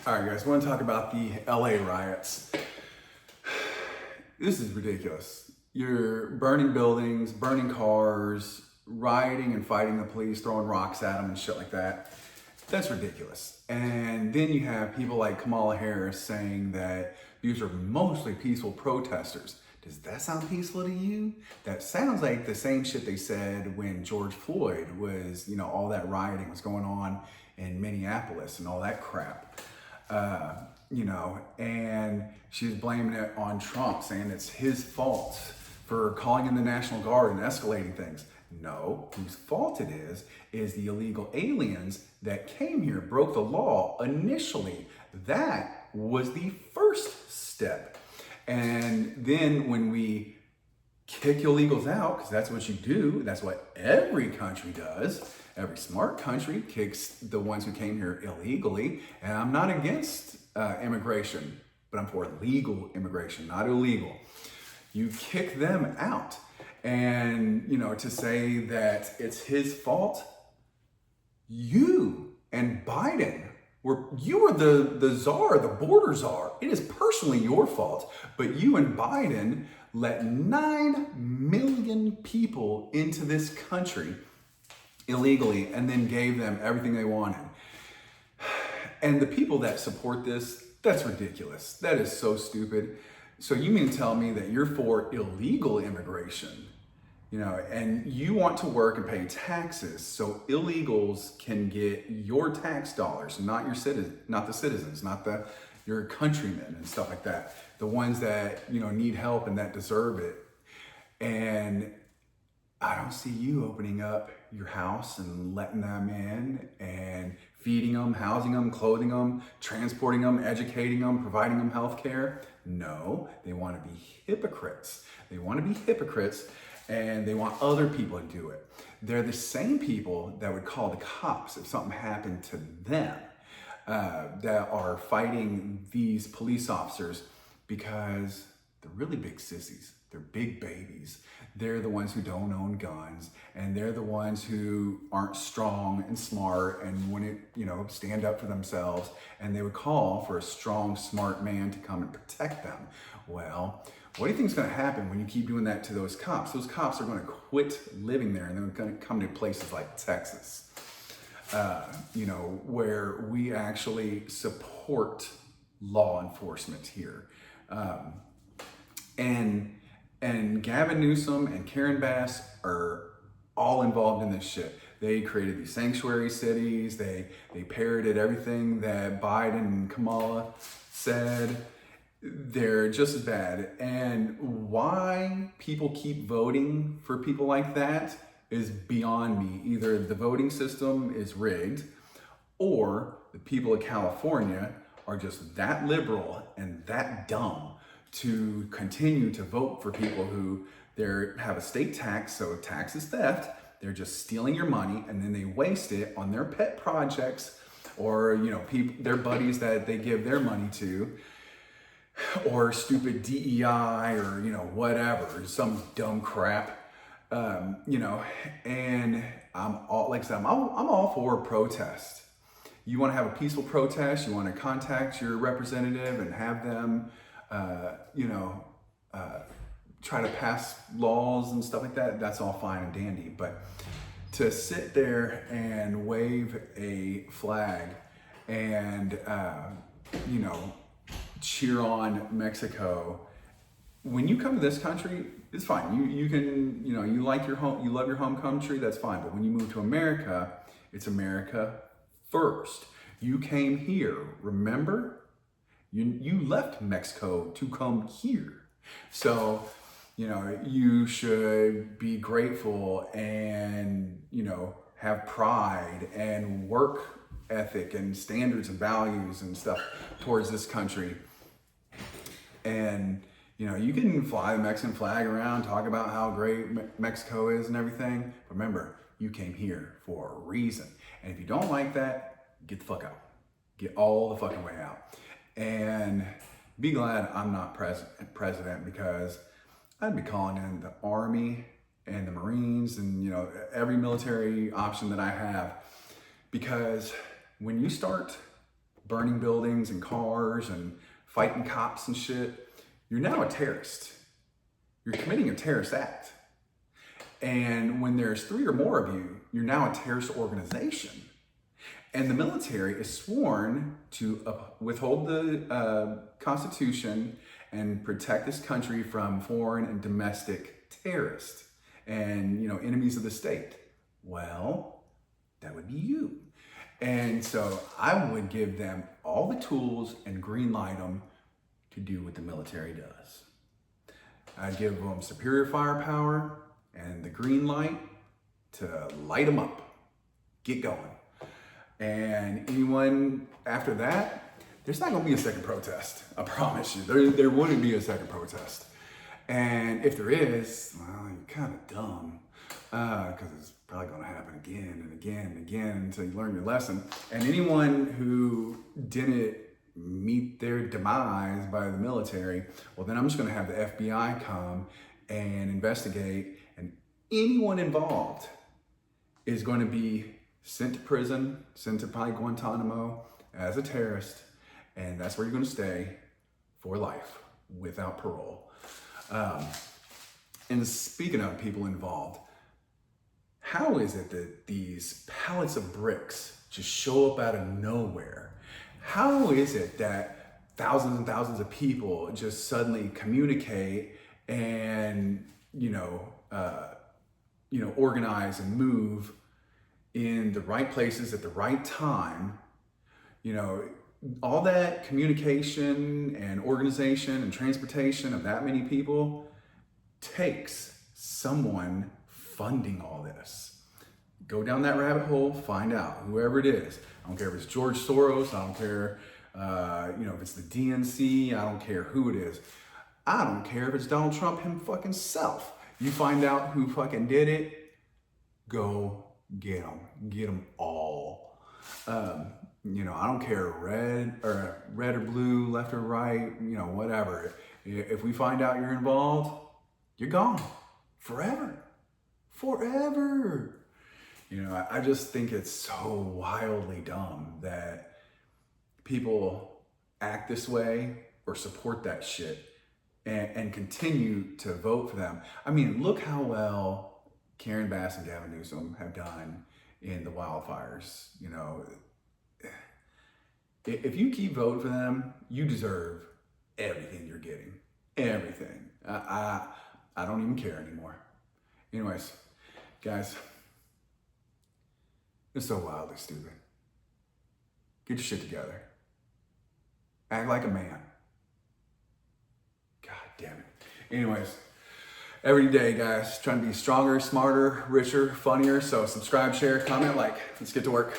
All right, guys, I want to talk about the LA riots. This is ridiculous. You're burning buildings, burning cars, rioting and fighting the police, throwing rocks at them and shit like that. That's ridiculous. And then you have people like Kamala Harris saying that these are mostly peaceful protesters. Does that sound peaceful to you? That sounds like the same shit they said when George Floyd was, all that rioting was going on in Minneapolis and all that crap. And she's blaming it on Trump, saying it's his fault for calling in the National Guard and escalating things. No, whose fault it is the illegal aliens that came here, broke the law initially. That was the first step. And then when we kick illegals out, because that's what you do, that's what every country does. Every smart country kicks the ones who came here illegally. And I'm not against immigration, but I'm for legal immigration, not illegal. You kick them out. And, to say that it's his fault, you and Biden you were the czar, the border czar. It is personally your fault, but you and Biden let 9 million people into this country illegally and then gave them everything they wanted. And the people that support this, that's ridiculous. That is so stupid. So you mean to tell me that you're for illegal immigration, and you want to work and pay taxes so illegals can get your tax dollars, not the citizens, not your countrymen and stuff like that, the ones that, need help and that deserve it. And I don't see you opening up your house and letting them in and feeding them, housing them, clothing them, transporting them, educating them, providing them health care. No, they want to be hypocrites. And they want other people to do it. They're the same people that would call the cops if something happened to them, that are fighting these police officers because they're really big sissies. They're big babies. They're the ones who don't own guns, and they're the ones who aren't strong and smart and wouldn't, stand up for themselves. And they would call for a strong, smart man to come and protect them. Well, what do you think is going to happen when you keep doing that to those cops? Those cops are going to quit living there, and they're going to come to places like Texas, where we actually support law enforcement here. And Gavin Newsome and Karen Bass are all involved in this shit. They created these sanctuary cities. They parroted everything that Biden and Kamala said. They're just as bad. And why people keep voting for people like that is beyond me. Either the voting system is rigged, or the people of California are just that liberal and that dumb to continue to vote for people who have a state tax, so tax is theft. They're just stealing your money, and then they waste it on their pet projects or their buddies that they give their money to, or stupid DEI or whatever, some dumb crap. And I'm all for protest. You want to have a peaceful protest, you want to contact your representative and have them try to pass laws and stuff like that, that's all fine and dandy. But to sit there and wave a flag and, cheer on Mexico, when you come to this country, it's fine. You can, you like your home, you love your home country, that's fine. But when you move to America, it's America first. You came here, remember? You left Mexico to come here. So, you should be grateful and, have pride and work ethic and standards and values and stuff towards this country. And, you can fly the Mexican flag around, talk about how great Mexico is and everything. But remember, you came here for a reason. And if you don't like that, get the fuck out. Get all the fucking way out. And be glad I'm not president, because I'd be calling in the Army and the Marines and, every military option that I have. Because when you start burning buildings and cars and fighting cops and shit, you're now a terrorist. You're committing a terrorist act. And when there's 3 or more of you, you're now a terrorist organization. And the military is sworn to withhold the Constitution and protect this country from foreign and domestic terrorists and, enemies of the state. Well, that would be you. And so I would give them all the tools and green light them to do what the military does. I'd give them superior firepower and the green light to light them up. Get going. And anyone after that, there's not going to be a second protest. I promise you. There wouldn't be a second protest. And if there is, well, you're kind of dumb. Because it's probably going to happen again and again and again until you learn your lesson. And anyone who didn't meet their demise by the military, well, then I'm just going to have the FBI come and investigate. And anyone involved is going to be sent to prison, sent to probably Guantanamo as a terrorist, and that's where you're going to stay for life without parole. And speaking of people involved, how is it that these pallets of bricks just show up out of nowhere? How is it that thousands and thousands of people just suddenly communicate and, organize and move in the right places at the right time? All that communication and organization and transportation of that many people takes someone funding all this. Go down that rabbit hole, find out, whoever it is. I don't care if it's George Soros, I don't care, if it's the DNC, I don't care who it is. I don't care if it's Donald Trump him fucking self. You find out who fucking did it, go get them all. I don't care red or blue, left or right, whatever. If we find out you're involved, you're gone forever. I just think it's so wildly dumb that people act this way or support that shit and continue to vote for them. I mean, look how well Karen Bass and Gavin Newsome have done in the wildfires. If you keep voting for them, you deserve everything you're getting. Everything. I don't even care anymore. Anyways, guys, it's so wildly stupid. Get your shit together. Act like a man. God damn it. Anyways, every day, guys, trying to be stronger, smarter, richer, funnier. So subscribe, share, comment, like. Let's get to work.